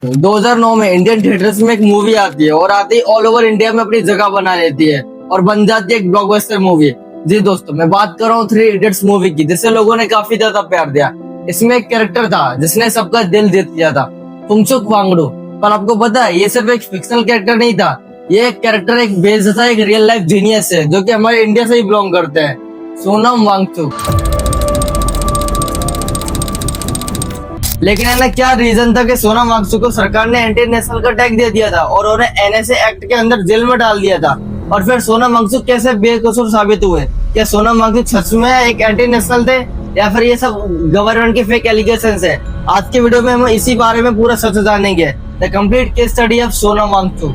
2009 में Indian theatres में एक मूवी आती है और आती है ऑल ओवर इंडिया में अपनी जगह बना लेती है और बन जाती है एक ब्लॉकबस्टर मूवी। जी दोस्तों, मैं बात कर रहा हूँ थ्री इडियट्स मूवी की, जिसे लोगों ने काफी ज्यादा प्यार दिया। इसमें एक कैरेक्टर था जिसने सबका दिल जीत लिया था, फुंगसुक वांगडू। पर आपको पता है, ये सिर्फ एक फिक्शनल कैरेक्टर नहीं था, ये एक कैरेक्टर एक बेस था, एक रियल लाइफ जीनियस है जो कि हमारे इंडिया से ही बिलोंग करते हैं, सोनम वांगचुक। लेकिन है ना, क्या रीजन था कि सोनम वांगचुक को सरकार ने एंटी नेशनल का टैग दे दिया था और उन्हें एनएसए एक्ट के अंदर जेल में डाल दिया था। और फिर सोनम वांगचुक कैसे बेकसूर साबित हुए? क्या सोनम वांगचुक सच में एक एंटी नेशनल थे या फिर ये सब गवर्नमेंट के फेक एलिगेशंस है? आज के वीडियो में हम इसी बारे में पूरा सच जानेंगे, the complete case study of Sonam Wangchuk.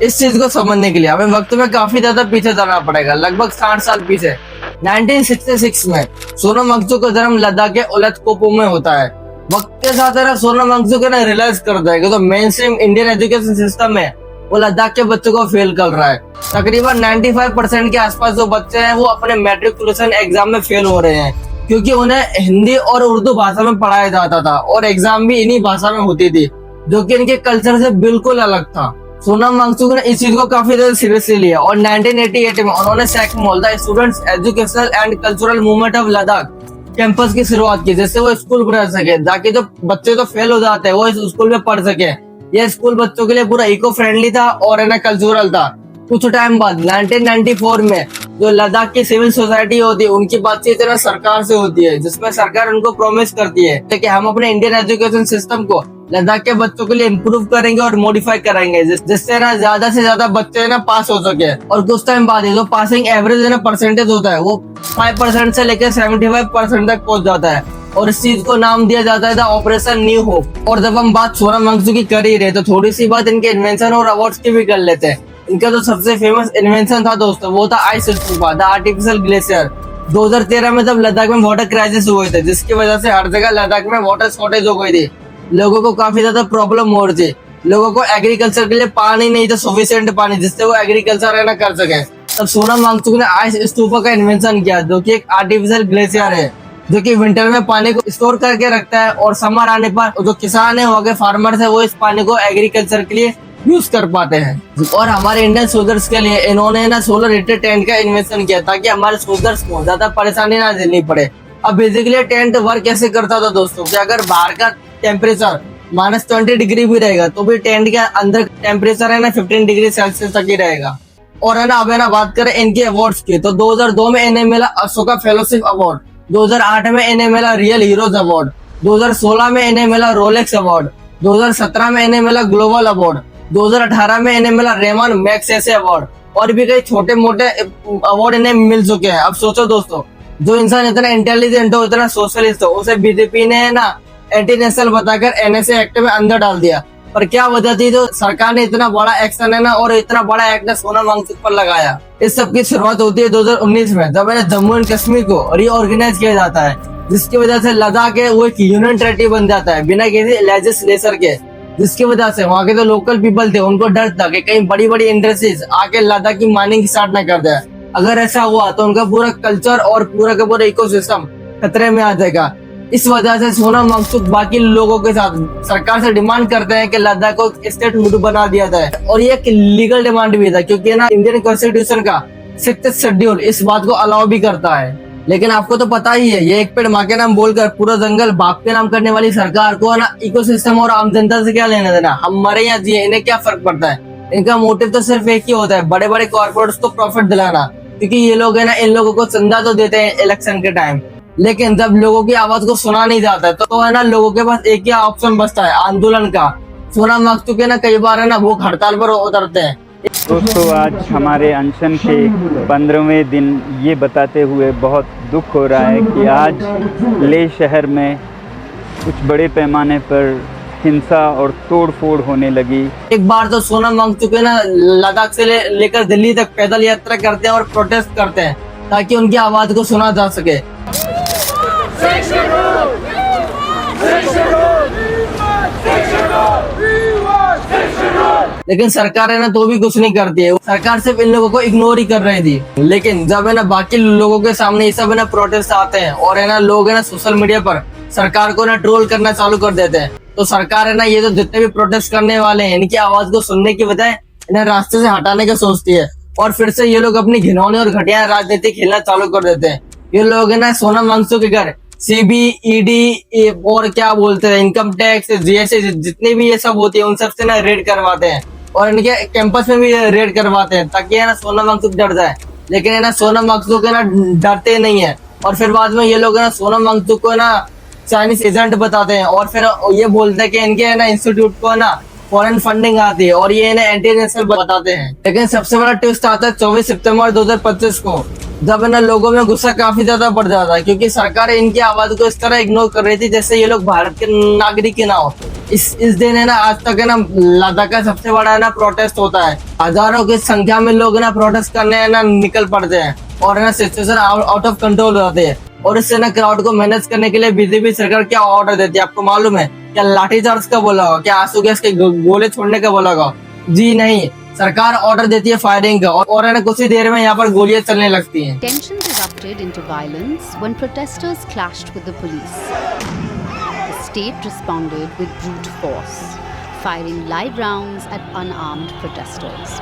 इस चीज को समझने के लिए हमें वक्त में काफी ज्यादा पीछे जाना पड़ेगा, लगभग 60 साल पीछे। 1966 में सोनम वांगचुक का जन्म लद्दाख के उलतकोपो में होता है। वक्त के साथ है ना, सोनम वांगचुक है ना रियलाइज करता है कि तो main stream Indian education system है वो लद्दाख के बच्चों को फेल कर रहा है। तकरीबन 95% के आसपास जो बच्चे हैं वो अपने मैट्रिकुलेशन एग्जाम में फेल हो रहे हैं, क्योंकि उन्हें हिंदी और उर्दू भाषा में पढ़ाया जाता था और एग्जाम भी इन्हीं भाषा में होती थी, जो कि इनके कल्चर से बिल्कुल अलग था। सोनम वांगचुक ने इस चीज को काफी ज्यादा सीरियसली लिया और 1988 में उन्होंने SECMOL the students educational and cultural movement of Ladakh campus की शुरुआत की, जिससे वो स्कूल बना सके ताकि जो बच्चे तो फेल हो जाते हैं वो इस स्कूल में पढ़ सके। यह स्कूल बच्चों के लिए पूरा इको फ्रेंडली था और है ना कल्चरल था। कुछ टाइम बाद 1994 में जो लद्दाख की सिविल सोसाइटी होती है उनकी बातचीत सरकार से होती है, जिसमें सरकार उनको प्रॉमिस करती है कि हम अपने इंडियन एजुकेशन सिस्टम को लद्दाख के बच्चों के लिए इम्प्रूव करेंगे और मॉडिफाई करेंगे, जिससे ना ज्यादा से ज्यादा बच्चे ना पास हो सके। और कुछ टाइम बाद जो पासिंग एवरेज है ना परसेंटेज होता है वो 5% से लेकर 75% तक पहुंच जाता है और इस चीज को नाम दिया जाता है ऑपरेशन न्यू होप। और जब हम बात सोनम वांगचुक की कर ही रहे तो थोड़ी सी बात इनके इन्वेंशन और अवार्ड्स की भी कर लेते हैं। इनका जो सबसे फेमस इन्वेंशन था दोस्तों वो था ice stupa, the artificial glacier. 2013 में जब लद्दाख में वाटर क्राइसिस हुए थे, जिसकी वजह से हर जगह लद्दाख में वाटर शॉर्टेज हो गई थी, लोगों को काफी ज्यादा प्रॉब्लम हो रही थी, लोगों को एग्रीकल्चर के लिए पानी नहीं था, सफिशिएंट पानी जिससे वो एग्रीकल्चर रहना कर सके। तब सोनम वांगचुक ने आइस स्तूपा का इन्वेंशन किया, जो कि एक आर्टिफिशियल ग्लेशियर है जो कि विंटर में पानी को स्टोर करके रखता है और समर आने पर जो किसान है वो के फार्मर्स है वो इस पानी को एग्रीकल्चर के लिए यूज कर पाते हैं। और हमारे इंडियन सोल्जर्स के लिए इन्होंने ना सोलर हीटेड टेंट का इन्वेंशन किया ताकि हमारे सोल्जर्स को ज्यादा परेशानी ना झेलनी पड़े। अब बेसिकली टेंट वर्क कैसे करता था दोस्तों कि अगर बाहर का टेम्परेचर -20 डिग्री भी रहेगा तो भी टेंट के अंदर टेम्परेचर है ना 15 डिग्री सेल्सियस तक ही रहेगा। और है ना, अब है ना बात करें इनके अवार्ड्स की तो 2002 में इन्हें मिला अशोका फेलोशिप अवार्ड, 2008 में इन्हें मिला रियल हीरोज अवार्ड, 2016 में इन्हें मिला रोलेक्स अवार्ड, 2017 में इन्हें मिला ग्लोबल अवार्ड, 2018 में इन्हें मिला रेमन मैग्सेसे अवार्ड और भी कई छोटे मोटे अवार्ड इन्हें मिल चुके हैं। अब सोचो दोस्तों, जो इंसान इतना इंटेलिजेंट हो, इतना सोशलिस्ट हो, उसे बीजेपी ने है ना एंटी नेशनल बताकर एनएसए एक्ट में अंदर डाल दिया। पर क्या वजह थी जो सरकार ने इतना बड़ा एक्शन है ना और इतना बड़ा एक्ट सोनम वांगचुक पर लगाया? इस सब की शुरुआत होती है 2019 में, जब जम्मू एंड कश्मीर को रीऑर्गेनाइज किया जाता है, जिसकी वजह से लद्दाख है वो एक यूनियन टेरिटरी बन जाता है बिना किसी लेजिस्लेचर के। जिसकी वजह से वहाँ के जो लोकल पीपल थे उनको डर था कि कहीं बड़ी बड़ी इंडस्ट्रीज आके लद्दाख की माइनिंग स्टार्ट न कर दे। अगर ऐसा हुआ तो उनका पूरा कल्चर और पूरा का पूरा इकोसिस्टम खतरे में आ जाएगा। इस वजह से सोनम वांगचुक बाकी लोगों के साथ सरकार से डिमांड करते हैं कि लद्दाख को स्टेट हुड बना दिया जाए। और ये एक लीगल डिमांड भी था, क्योंकि ना इंडियन कॉन्स्टिट्यूशन का 6th शेड्यूल इस बात को अलाउ भी करता है। लेकिन आपको तो पता ही है, ये एक पेड़ माँ के नाम बोलकर पूरा जंगल बाप के नाम करने वाली सरकार को ना इकोसिस्टम और आम जनता से क्या लेना देना? हम मरे या जिए इन्हें क्या फर्क पड़ता है? इनका मोटिव तो सिर्फ एक ही होता है, बड़े बड़े कॉर्पोरेट्स को प्रॉफिट दिलाना, क्योंकि ये लोग है ना इन लोगों को चंदा तो देते हैं इलेक्शन के टाइम, लेकिन जब लोगों की आवाज को सुना नहीं जाता है तो है ना लोगों के पास एक ही ऑप्शन बचता है, आंदोलन का। सोनम वांगचुक है ना कई बार है ना भूख हड़ताल पर उतरते हैं। दोस्तों, आज हमारे अनशन के 15वें दिन ये बताते हुए बहुत दुख हो रहा है कि आज लेह शहर में कुछ बड़े पैमाने पर हिंसा और तोड़ फोड़ होने लगी। एक बार तो सोनम वांगचुक है ना लद्दाख से लेकर दिल्ली तक पैदल यात्रा करते हैं और प्रोटेस्ट करते हैं ताकि उनकी आवाज को सुना जा सके। लेकिन सरकार है ना तो भी कुछ नहीं करती है, सरकार सिर्फ इन लोगों को इग्नोर ही कर रही थी। लेकिन जब है ना बाकी लोगों के सामने ये सब है ना प्रोटेस्ट आते हैं और है ना लोग है ना सोशल मीडिया पर सरकार को ना ट्रोल करना चालू कर देते हैं। तो सरकार है ना ये जो जितने भी प्रोटेस्ट करने वाले हैं इनकी आवाज को सुनने की बजाय इन्हें रास्ते से हटाने का सोचती है और फिर से ये लोग अपनी घिनौनी और घटिया राजनीति खेलना चालू कर देते हैं। ये लोग है ना सोनम वांगचुक के घर CBED और क्या बोलते हैं इनकम टैक्स GST जितनी भी ये सब होती है उन सब से ना रेड करवाते हैं और इनके कैंपस में भी रेड करवाते हैं ताकि है ना सोनम वांगचुक डर जाए। लेकिन है ना सोनम वांगचुक है ना डरते नहीं है और फिर बाद में ये लोग है ना सोनम वांगचुक को है ना चाइनीज एजेंट बताते हैं और फिर ये बोलते हैं कि इनके है ना इंस्टीट्यूट को ना फॉरेन फंडिंग आती है और ये इन्हें एंटी नेशनल बताते हैं। लेकिन सबसे बड़ा ट्विस्ट आता है 24 सितंबर 2025 को, जब ना लोगों में गुस्सा काफी ज्यादा बढ़ जाता है क्योंकि सरकार इनकी आवाज को इस तरह इग्नोर कर रही थी जैसे ये लोग भारत के नागरिक ही ना हो। इस दिन है ना आज तक है ना लद्दाख का सबसे बड़ा है ना प्रोटेस्ट होता है। हजारों की संख्या में लोग ना प्रोटेस्ट करने है ना निकल पड़ते हैं और है ना सिचुएशन आउट ऑफ कंट्रोल हो जाते हैं और इससे ना क्राउड को मैनेज करने के लिए बीजेपी सरकार क्या ऑर्डर देती है आपको मालूम है? क्या लाठीचार्ज का बोला होगा, क्या आंसू गैस के गोले छोड़ने का बोला होगा? जी नहीं, सरकार ऑर्डर देती है फायरिंग का और है ना कुछ ही देर में यहाँ पर गोलियां चलने लगती हैं। Tensions erupted into violence when protesters clashed with the police. The state responded with brute force, firing live rounds at unarmed protesters.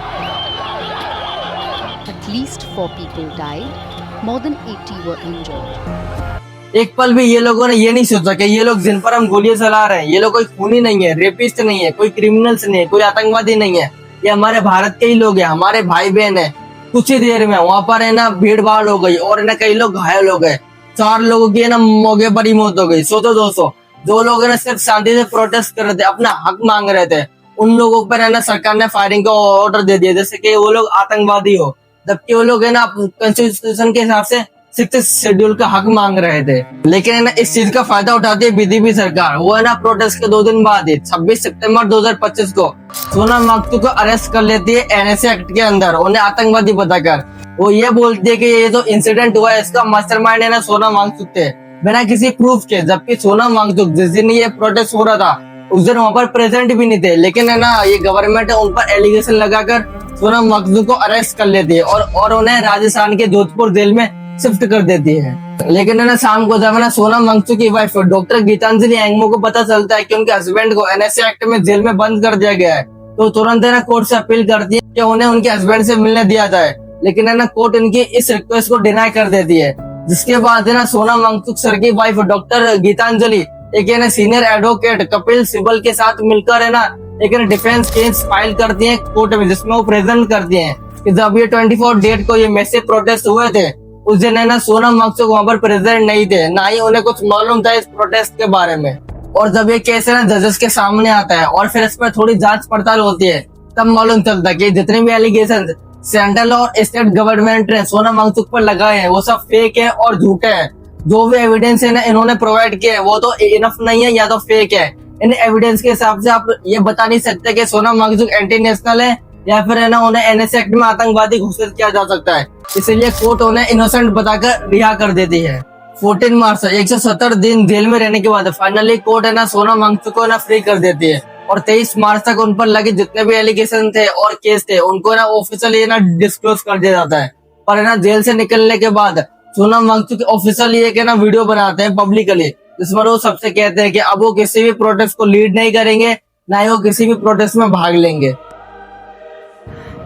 At least 4 people died, more than 80 were injured. एक पल भी ये लोगों ने ये नहीं सोचा कि ये लोग जिन पर हम गोलियां चला रहे हैं ये लोग कोई खूनी नहीं है, रेपिस्ट नहीं है, कोई क्रिमिनल्स नहीं है, कोई आतंकवादी नहीं है, ये हमारे भारत के ही लोग हैं, हमारे भाई बहन है। कुछ ही देर में वहां पर है ना भीड़ भाड़ हो गई और है ना कई लोग घायल हो गए, 4 लोगों की है ना मौके पर ही मौत हो गई। सोचो दोस्तों, जो लोग है ना सिर्फ शांति से प्रोटेस्ट कर रहे थे, अपना हक मांग रहे थे, उन लोगों पर है ना सरकार ने फायरिंग का ऑर्डर दे दिया जैसे कि वो लोग आतंकवादी हो, जबकि वो लोग है ना कॉन्स्टिट्यूशन के हिसाब से 6th शेड्यूल का हक मांग रहे थे। लेकिन है ना इस चीज का फायदा उठाती है बीजेपी सरकार। वो है ना प्रोटेस्ट के 2 दिन बाद ही 26 सितंबर 2025 को सोनम वांगचुक को अरेस्ट कर लेती है NSA एक्ट के अंदर, उन्हें आतंकवादी बताकर। वो ये बोलती है कि ये जो इंसिडेंट हुआ है इसका मास्टरमाइंड है ना सोनम वांगचुक थे बिना किसी प्रूफ के, जबकि सोनम वांगचुक जिस दिन ये प्रोटेस्ट हो रहा था उस दिन वहां पर प्रेजेंट भी नहीं थे। लेकिन है ना ये गवर्नमेंट उन पर एलिगेशन लगाकर सोनम वांगचुक को अरेस्ट कर लेती है और उन्हें राजस्थान के जोधपुर जेल में शिफ्ट कर देती है। लेकिन है ना शाम को जब ना सोनम वांगचुक की वाइफ डॉक्टर गीतांजलि एंगमो को पता चलता है कि उनके हस्बैंड को NSA एक्ट में जेल में बंद कर दिया गया है तो तुरंत है ना कोर्ट से अपील करती है कि उन्हें उनके हस्बैंड से मिलने दिया जाए। लेकिन है ना कोर्ट इनकी इस रिक्वेस्ट को डिनाई कर देती है, जिसके बाद है ना सोनम वांगचुक सर की वाइफ डॉक्टर गीतांजलि एक है ना सीनियर एडवोकेट कपिल सिब्बल के साथ मिलकर है ना एक डिफेंस केस फाइल करती है कोर्ट में, जिसमें वो प्रेजेंट करती है कि जब ये 24 डेट को ये मैसिव प्रोटेस्ट हुए थे उस दिन है ना सोनम वांगचुक वहां पर प्रेजेंट नहीं थे, ना ही उन्हें कुछ मालूम था इस प्रोटेस्ट के बारे में। और जब ये केस है ना जजेस के सामने आता है और फिर इस पर थोड़ी जांच पड़ताल होती है तब मालूम चलता है कि जितने भी एलिगेशन सेंट्रल और स्टेट गवर्नमेंट ने सोनम वांगचुक पर लगाए हैं वो सब फेक है और झूठे हैं। जो भी एविडेंस है ना इन्होंने प्रोवाइड किया है वो तो इनफ नहीं है या तो फेक है। इन एविडेंस के हिसाब से आप ये बता नहीं सकते कि सोनम वांगचुक एंटी नेशनल है या फिर है ना उन्हें NSA एक्ट में आतंकवादी घोषित किया जा सकता है, इसलिए कोर्ट उन्हें इनोसेंट बताकर रिहा कर देती है। 14 मार्च 170 दिन जेल में रहने के बाद फाइनली कोर्ट है ना सोनम वांगचुक को ना फ्री कर देती है और 23 मार्च तक उन पर लगे जितने भी एलिगेशन थे और केस थे उनको ना ऑफिशियली ना डिस्क्लोज कर दिया जाता है। पर है ना जेल से निकलने के बाद सोनम वांगचुक ऑफिशियली एक है ना वीडियो बनाते हैं पब्लिकली, जिसमें वो सबसे कहते हैं कि अब वो किसी भी प्रोटेस्ट को लीड नहीं करेंगे, ना ही वो किसी भी प्रोटेस्ट में भाग लेंगे।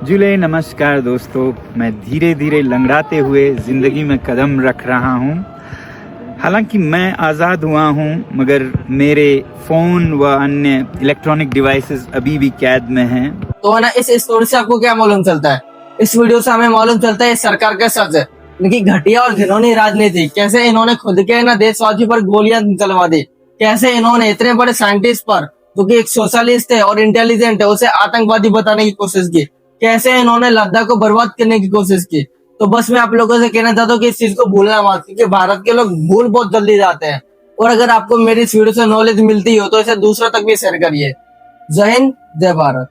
जुले नमस्कार दोस्तों, मैं धीरे धीरे लंगड़ाते हुए ज़िंदगी में कदम रख रहा हूँ। हालांकि मैं आज़ाद हुआ हूँ मगर मेरे फ़ोन व अन्य इलेक्ट्रॉनिक डिवाइसेस अभी भी कैद में हैं। तो है ना इस स्टोरी से आपको क्या मालूम चलता है? इस वीडियो से हमें मालूम चलता है सरकार का सच है, इनकी घटिया और घिनौनी राजनीति, कैसे इन्होंने खुद के ना देशवासियों पर गोलियां चलवा दी, कैसे इन्होंने इतने बड़े साइंटिस्ट पर जो कि एक सोशलिस्ट है और इंटेलिजेंट है उसे आतंकवादी बताने की कोशिश की, कैसे इन्होंने लद्दाख को बर्बाद करने की कोशिश की। तो बस मैं आप लोगों से कहना चाहता हूँ कि इस चीज को भूलना मत, क्योंकि भारत के लोग भूल बहुत जल्दी जाते हैं। और अगर आपको मेरी इस वीडियो से नॉलेज मिलती हो तो इसे दूसरों तक भी शेयर करिए। जय हिंद, जय भारत।